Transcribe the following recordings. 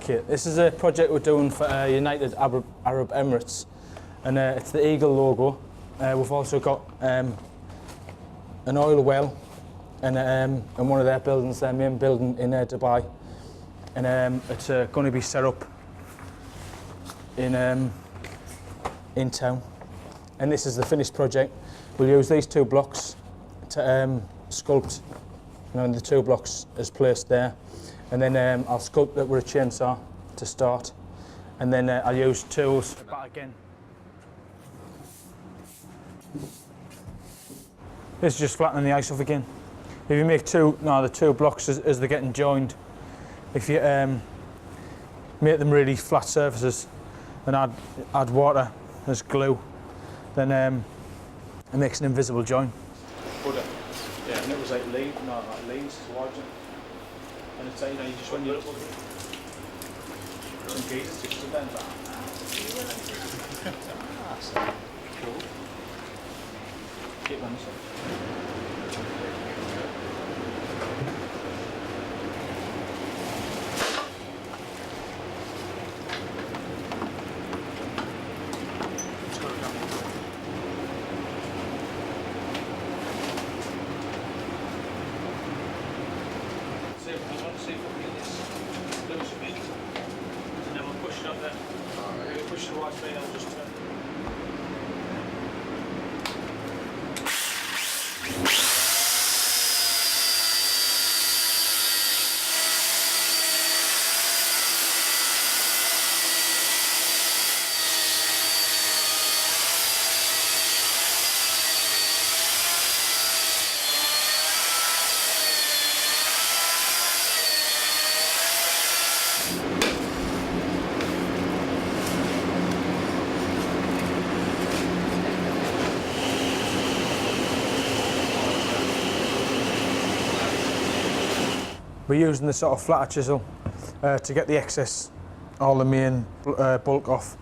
Okay, this is a project we're doing for United Arab Emirates, and it's the eagle logo. We've also got an oil well and one of their buildings, their main building in Dubai, and it's going to be set up in town. And this is the finished project. We'll use these two blocks to sculpt, and the two blocks is placed there. And then I'll sculpt it with a chainsaw to start, and then I'll use tools back again. This is just flattening the ice off again. If you make the two blocks as they're getting joined, if you make them really flat surfaces and add water as glue, then it makes an invisible join. Yeah, and it was like leans towards it. And it's like, you just when you some geezers just to bend that. That's cool. Keep on this. See if we can get this loose a bit, and then we'll push it up there. Alright. We'll push it right there, I'll just turn. We're using the sort of flatter chisel to get the excess, all the main bulk off,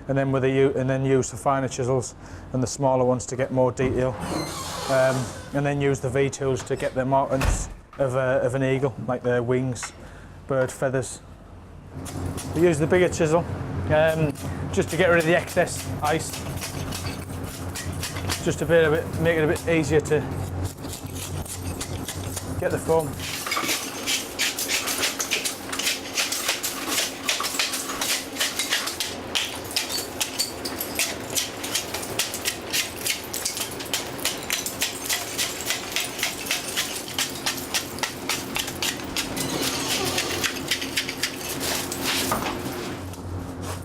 and then use the finer chisels and the smaller ones to get more detail, and then use the V tools to get the markings of an eagle, like the wings, bird feathers. We use the bigger chisel just to get rid of the excess ice, just to make it a bit easier to get the foam.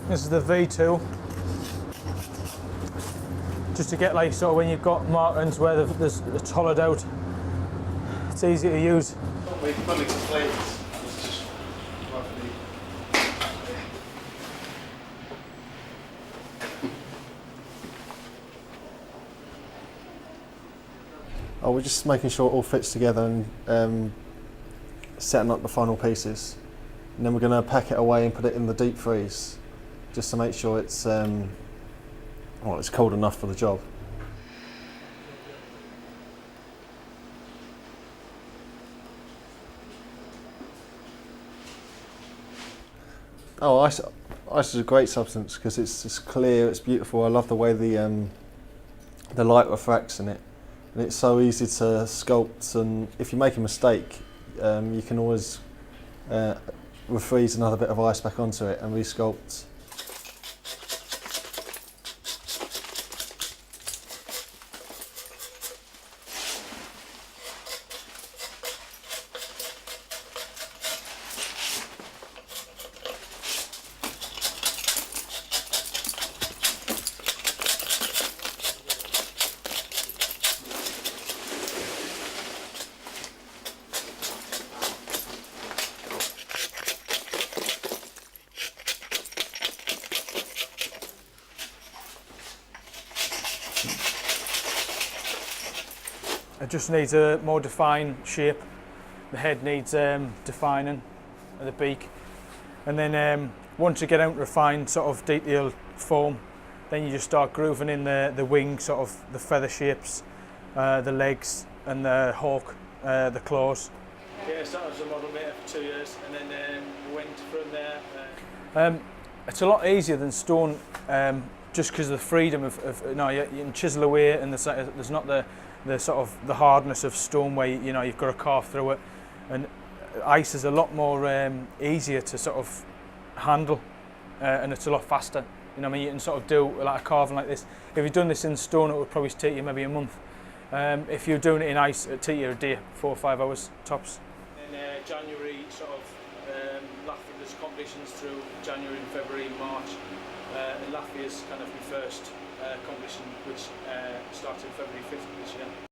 This is the V tool, just to get like sort of when you've got markings where it's hollowed out, it's easy to use. Oh, we're just making sure it all fits together and setting up the final pieces, and then we're going to pack it away and put it in the deep freeze, just to make sure it's it's cold enough for the job. Oh, ice is a great substance because it's clear, it's beautiful. I love the way the light refracts in it, and it's so easy to sculpt. And if you make a mistake, you can always refreeze another bit of ice back onto it and resculpt. It just needs a more defined shape. The head needs defining, and the beak. And then once you get out refined sort of detailed form, then you just start grooving in the wing, sort of the feather shapes, the legs and the hawk, the claws. Yeah, I started as a model maker for 2 years, and then went from there. It's a lot easier than stone, just because of the freedom of you know, you can chisel away, and there's not the sort of the hardness of stone where you know you've got to carve through it, and ice is a lot more easier to sort of handle, and it's a lot faster. You know what I mean? You can sort of do like a carving like this. If you've done this in stone, it would probably take you maybe a month. If you're doing it in ice, it'd take you a day, 4 or 5 hours tops. In January, sort of, there's competitions through January and February and March. And Latvia's kind of my first competition, which started February 5th this year.